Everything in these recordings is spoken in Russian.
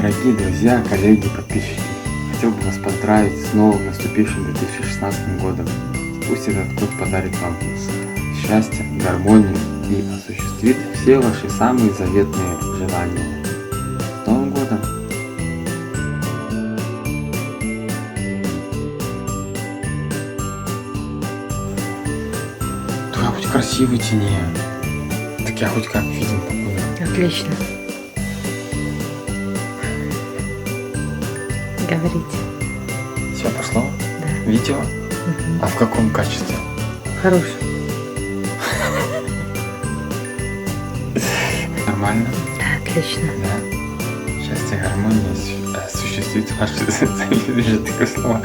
Дорогие друзья, коллеги, подписчики, хотел бы вас поздравить с новым наступившим 2016 годом. Пусть этот год подарит вам счастье, гармонию и осуществит все ваши самые заветные желания. С Новым годом! Да, хоть красивый тени. Так я хоть как видим такую. Отлично. Говорите. Все пошло? Да. Видео? Угу. А в каком качестве? Хороший. Нормально? Да, отлично. Да. Счастье, гармония осуществит ваши вижу такое слово,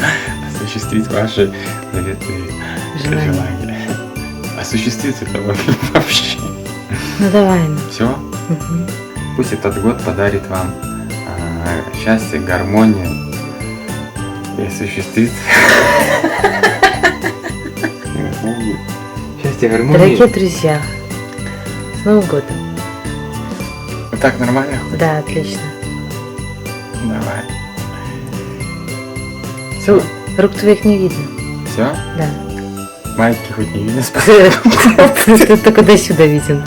осуществит ваши заветные желания. Осуществит это вообще. Ну давай. Все? Угу. Пусть этот год подарит вам счастье, гармонию и осуществит счастье, гармонию. Дорогие друзья, с Новым годом. Вот так нормально? Да, отлично. Давай. Все? Рук твоих не видно. Все? Да. Майки хоть не видно, спасибо. Ты только до сюда виден.